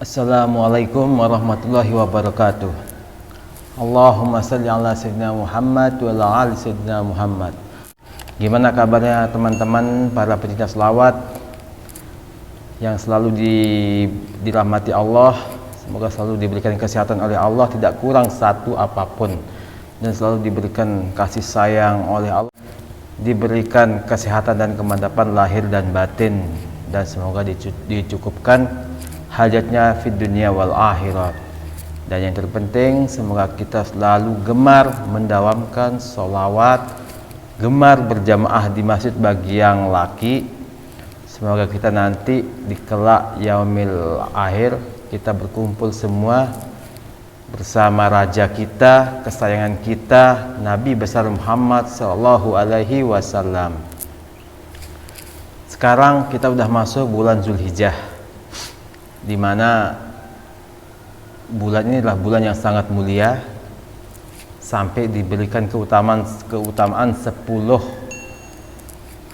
Assalamualaikum warahmatullahi wabarakatuh. Allahumma salli ala sayyidina Muhammad wa ala ali sayyidina Muhammad. Gimana kabarnya teman-teman para pecinta selawat yang selalu dirahmati Allah? Semoga selalu diberikan kesehatan oleh Allah, tidak kurang satu apapun, dan selalu diberikan kasih sayang oleh Allah, diberikan kesehatan dan kemantapan lahir dan batin, dan semoga dicukupkan hajatnya fid dunia wal akhirat. Dan yang terpenting, semoga kita selalu gemar mendawamkan sholawat, gemar berjamaah di masjid bagi yang laki. Semoga kita nanti di kelak yaumil akhir kita berkumpul semua bersama raja kita, kesayangan kita, Nabi besar Muhammad sallallahu alaihi wasallam. Sekarang kita udah masuk bulan Zulhijjah, di mana bulan ini adalah bulan yang sangat mulia, sampai diberikan keutamaan 10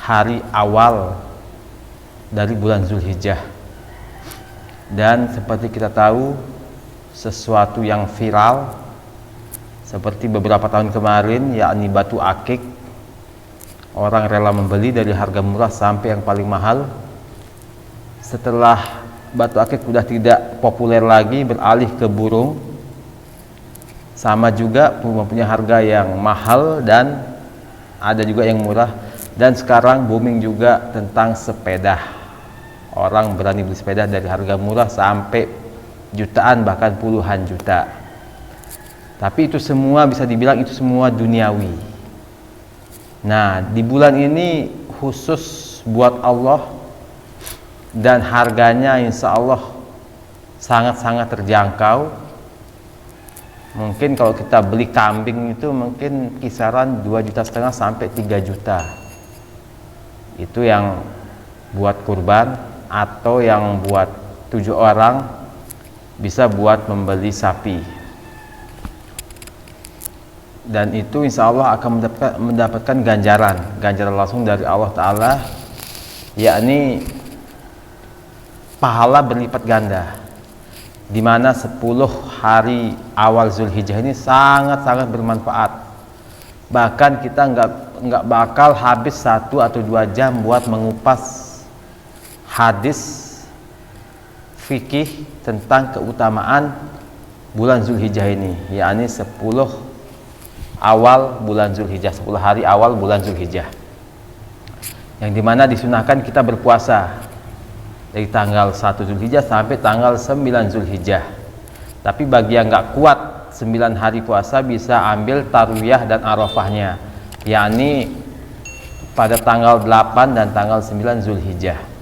hari awal dari bulan Zulhijjah. Dan seperti kita tahu, sesuatu yang viral seperti beberapa tahun kemarin, yakni batu akik, orang rela membeli dari harga murah sampai yang paling mahal. Setelah batu akik sudah tidak populer lagi, beralih ke burung, sama juga mempunyai harga yang mahal dan ada juga yang murah. Dan sekarang booming juga tentang sepeda. Orang berani beli sepeda dari harga murah sampai jutaan, bahkan puluhan juta. Tapi itu semua bisa dibilang itu semua duniawi. Nah, di bulan ini khusus buat Allah, dan harganya insya Allah sangat-sangat terjangkau. Mungkin kalau kita beli kambing itu mungkin kisaran 2,5 juta sampai 3 juta. Itu yang buat kurban, atau yang buat 7 orang bisa buat membeli sapi. Dan itu insya Allah akan mendapatkan ganjaran langsung dari Allah Ta'ala, yakni pahala berlipat ganda, di mana 10 hari awal Zulhijjah ini sangat-sangat bermanfaat. Bahkan kita nggak bakal habis 1 atau 2 jam buat mengupas hadis fikih tentang keutamaan bulan Zulhijjah ini, yakni 10 awal bulan Zulhijjah, 10 hari awal bulan Zulhijjah, yang dimana disunahkan kita berpuasa dari tanggal 1 Zulhijjah sampai tanggal 9 Zulhijjah. Tapi bagi yang nggak kuat 9 hari puasa, bisa ambil tarwiyah dan arafahnya, yakni pada tanggal 8 dan tanggal 9 Zulhijjah.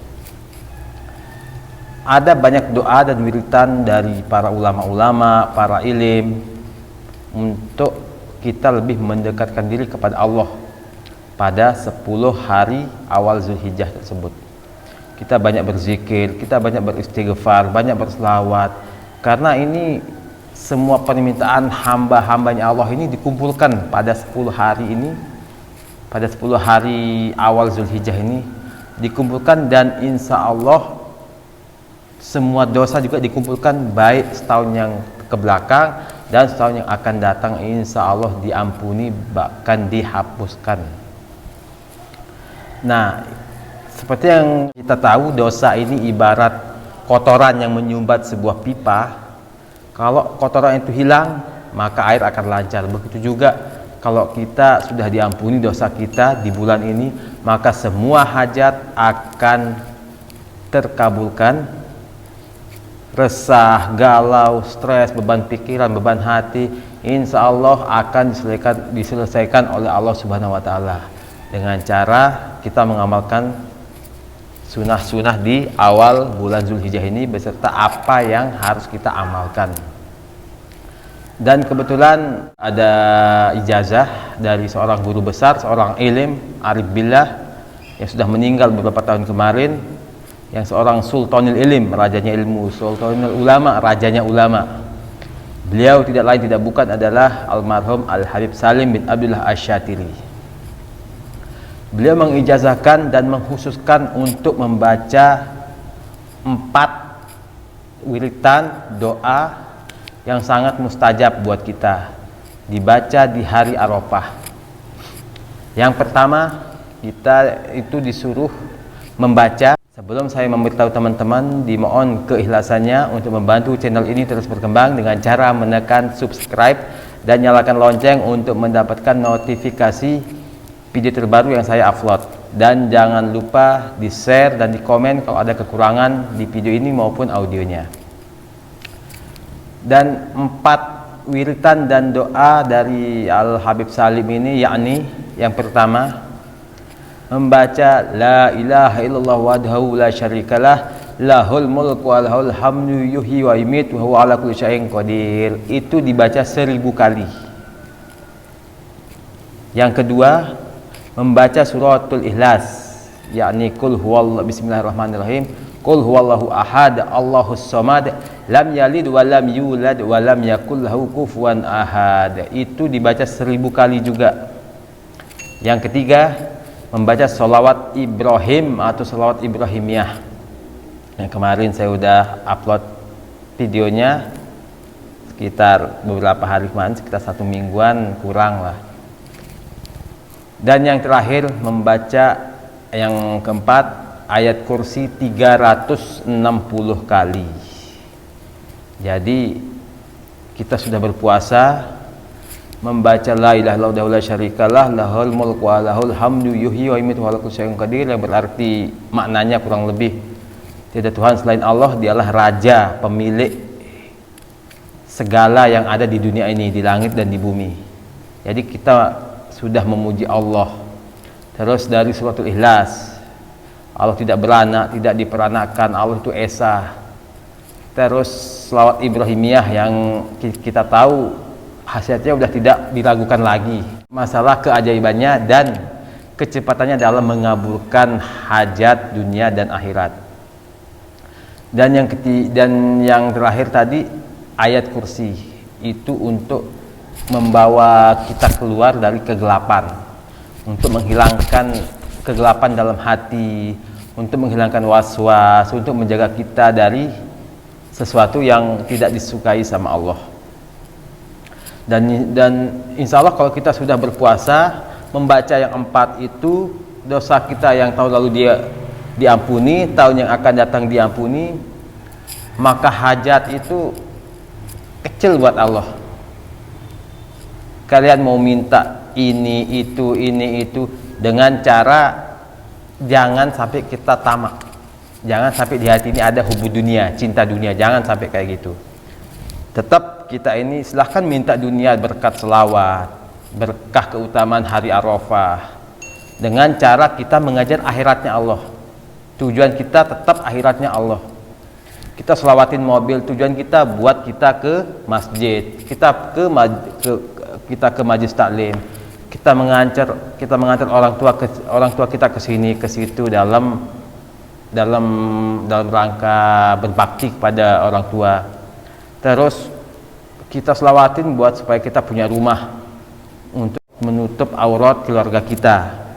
Ada banyak doa dan wiritan dari para ulama-ulama, para ilim, untuk kita lebih mendekatkan diri kepada Allah pada 10 hari awal Zulhijjah tersebut. Kita banyak berzikir, kita banyak beristighfar, banyak berselawat, karena ini semua permintaan hamba-hambanya Allah ini dikumpulkan pada 10 hari ini, pada 10 hari awal Zulhijjah ini dikumpulkan. Dan insya Allah semua dosa juga dikumpulkan, baik setahun yang kebelakang dan setahun yang akan datang, insya Allah diampuni, bahkan dihapuskan. Nah, seperti yang kita tahu, dosa ini ibarat kotoran yang menyumbat sebuah pipa. Kalau kotoran itu hilang, maka air akan lancar. Begitu juga kalau kita sudah diampuni dosa kita di bulan ini, maka semua hajat akan terkabulkan. Resah, galau, stres, beban pikiran, beban hati, insya Allah akan diselesaikan oleh Allah Subhanahu wa Ta'ala dengan cara kita mengamalkan sunah-sunah di awal bulan Zulhijjah ini, beserta apa yang harus kita amalkan. Dan kebetulan ada ijazah dari seorang guru besar, seorang ilim, arif billah, yang sudah meninggal beberapa tahun kemarin, yang seorang sultanul ilim, rajanya ilmu, sultanul ulama, rajanya ulama. Beliau tidak lain tidak bukan adalah almarhum Al-Habib Salim bin Abdullah Asy-Syatili. Beliau mengijazahkan dan mengkhususkan untuk membaca 4 wiritan doa yang sangat mustajab buat kita, dibaca di hari Arafah. Yang pertama, kita itu disuruh membaca. Sebelum saya memberitahu teman-teman, dimohon keikhlasannya untuk membantu channel ini terus berkembang dengan cara menekan subscribe dan nyalakan lonceng untuk mendapatkan notifikasi video terbaru yang saya upload. Dan jangan lupa di share dan di komen kalau ada kekurangan di video ini maupun audionya. Dan 4 wiritan dan doa dari Al Habib Salim ini, yakni yang pertama, membaca la ilaha illallah wahdahu la syarikalah lahul mulku wa lahul hamdu yuhyi wa yumiitu wa huwa ala kulli syai'in qadir. Itu dibaca 1000 kali. Yang kedua, membaca suratul Ikhlas, yakni qul huwallahu, bismillahirrahmanirrahim, qul huwallahu ahad allahus samad lam yalid wa lam yulad wa lam yakul lahu kufuwan ahad. Itu dibaca 1000 kali juga. Yang ketiga, membaca sholawat Ibrahim atau sholawat Ibrahimiyah. Yang kemarin saya udah upload videonya sekitar beberapa hari kemarin, sekitar 1 mingguan kurang lah. Dan yang terakhir, membaca yang keempat, ayat kursi 360 kali. Jadi kita sudah berpuasa membaca la ilaha illallah la syarikalah lahul mulku wa lahul hamdu yuhyi wa yumiitu wa ala kulli syai'in qadir, yang berarti maknanya kurang lebih tidak Tuhan selain Allah, dialah raja pemilik segala yang ada di dunia ini, di langit dan di bumi. Jadi kita sudah memuji Allah. Terus dari suratul Ikhlas, Allah tidak beranak, tidak diperanakan, Allah itu esa. Terus selawat Ibrahimiyah yang kita tahu khasiatnya sudah tidak diragukan lagi. Masalah keajaibannya dan kecepatannya dalam mengabulkan hajat dunia dan akhirat. Dan yang terakhir tadi, ayat kursi, itu untuk membawa kita keluar dari kegelapan, untuk menghilangkan kegelapan dalam hati, untuk menghilangkan waswas, untuk menjaga kita dari sesuatu yang tidak disukai sama Allah. Dan insya Allah kalau kita sudah berpuasa membaca yang 4 itu, dosa kita yang tahun lalu dia diampuni, tahun yang akan datang diampuni, maka hajat itu kecil buat Allah. Kalian mau minta ini itu dengan cara jangan sampai kita tamak, jangan sampai di hati ini ada hubu dunia, cinta dunia, jangan sampai kayak gitu. Tetap kita ini silahkan minta dunia berkat selawat, berkah keutamaan hari Arafah, dengan cara kita mengajar akhiratnya Allah. Tujuan kita tetap akhiratnya Allah. Kita selawatin mobil, tujuan kita buat kita ke masjid, kita ke majelis taklim, kita mengantar orang tua kita ke sini ke situ dalam rangka berbakti kepada orang tua. Terus kita selawatin buat supaya kita punya rumah untuk menutup aurat keluarga kita.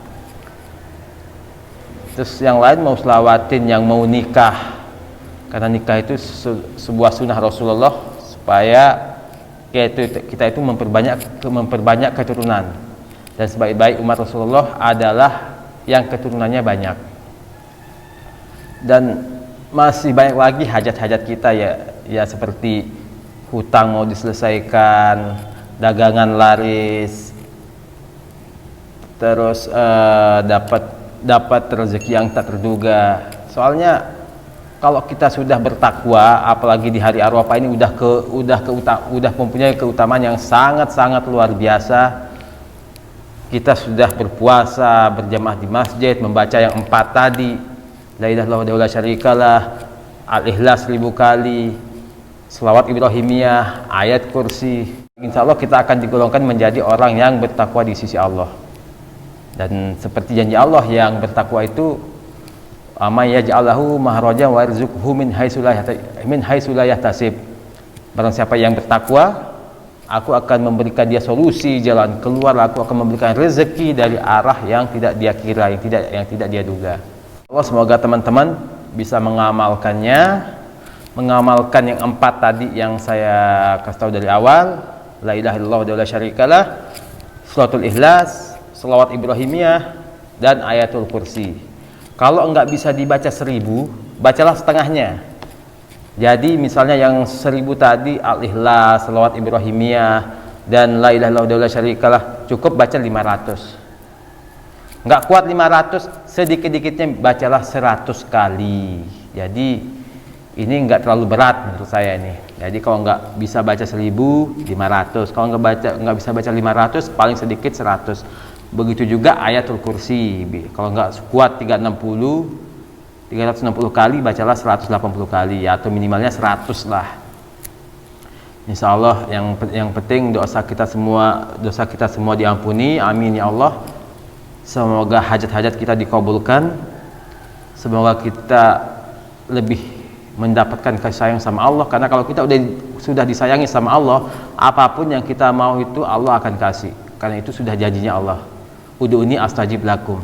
Terus yang lain mau selawatin yang mau nikah, karena nikah itu sebuah sunnah Rasulullah supaya kita itu memperbanyak keturunan. Dan sebaik-baik umat Rasulullah adalah yang keturunannya banyak. Dan masih banyak lagi hajat-hajat kita, ya seperti hutang mau diselesaikan, dagangan laris, terus dapat rezeki yang tak terduga. Soalnya kalau kita sudah bertakwa, apalagi di hari Arafah ini udah mempunyai keutamaan yang sangat luar biasa. Kita sudah berpuasa, berjamaah di masjid, membaca yang 4 tadi, la ilaha illallah wa la syarikalah, al-Ikhlas 1000 kali, selawat Ibrahimiyah, ayat kursi. Insya Allah kita akan digolongkan menjadi orang yang bertakwa di sisi Allah. Dan seperti janji Allah yang bertakwa itu, amay yaj'alahu mahrajan wa yarzuqhu min haitsu la yahtasib. Barang siapa yang bertakwa, aku akan memberikan dia solusi jalan keluar, aku akan memberikan rezeki dari arah yang tidak dia kira, yang tidak dia duga. Allah, semoga teman-teman bisa mengamalkannya, mengamalkan yang 4 tadi yang saya kasih tahu dari awal, la ilaha illallah wa la syarikalah, suratul ikhlas, shalawat ibrahimiyah, dan ayatul kursi. Kalau enggak bisa dibaca 1000, bacalah setengahnya. Jadi misalnya yang 1000 tadi al-ikhlas, shalawat ibrahimiyah, dan la ilaha illallah wa la syarikalah, cukup baca 500. Enggak kuat 500, sedikit-dikitnya bacalah 100 kali. Jadi ini enggak terlalu berat menurut saya ini. Jadi kalau enggak bisa baca 1500, kalau enggak bisa baca 500, paling sedikit 100. Begitu juga ayatul kursi. Kalau enggak kuat 360 kali, bacalah 180 kali, atau minimalnya 100 lah. Insya Allah yang penting dosa kita semua diampuni. Amin ya Allah. Semoga hajat-hajat kita dikabulkan. Semoga kita lebih mendapatkan kasih sayang sama Allah, karena kalau kita sudah disayangi sama Allah, apapun yang kita mau itu Allah akan kasih, karena itu sudah janjinya Allah. Ud'uni astajib lakum.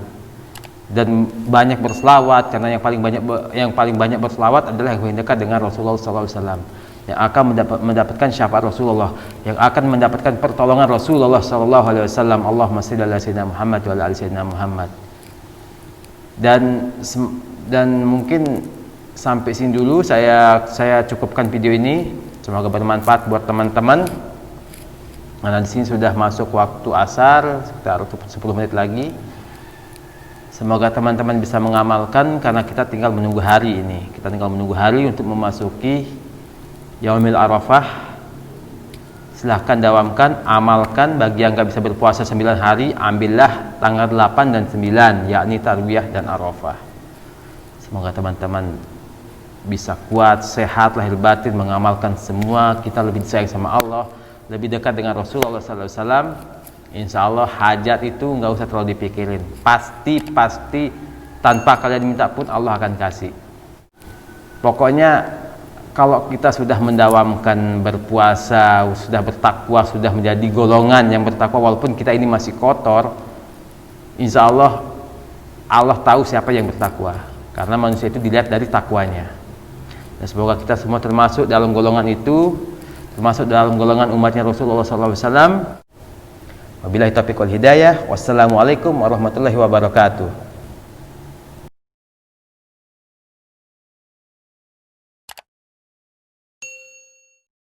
Dan banyak berselawat, karena yang paling banyak berselawat adalah yang paling dekat dengan Rasulullah SAW, yang akan mendapatkan syafaat Rasulullah, yang akan mendapatkan pertolongan Rasulullah SAW. Allahumma shalli ala sayyidina Muhammad wa ala ali sayyidina Muhammad. Dan mungkin sampai sini dulu saya cukupkan video ini. Semoga bermanfaat buat teman-teman. Karena di sini sudah masuk waktu asar, sekitar 10 menit lagi. Semoga teman-teman bisa mengamalkan, karena kita tinggal menunggu hari ini. Kita tinggal menunggu hari untuk memasuki Yaumil Arafah. Silahkan dawamkan, amalkan. Bagi yang nggak bisa berpuasa 9 hari, ambillah tanggal 8 dan 9, yakni Tarwiyah dan Arafah. Semoga teman-teman bisa kuat, sehat, lahir batin, mengamalkan semua. Kita lebih sayang sama Allah, lebih dekat dengan Rasulullah SAW. Insya Allah hajat itu nggak usah terlalu dipikirin. Pasti tanpa kalian minta pun Allah akan kasih. Pokoknya kalau kita sudah mendawamkan berpuasa, sudah bertakwa, sudah menjadi golongan yang bertakwa, walaupun kita ini masih kotor, insya Allah tahu siapa yang bertakwa, karena manusia itu dilihat dari takwanya. Dan semoga kita semua termasuk dalam golongan itu, termasuk dalam golongan umatnya Rasulullah SAW. Wabillahi taufiq wal hidayah. Wassalamualaikum warahmatullahi wabarakatuh.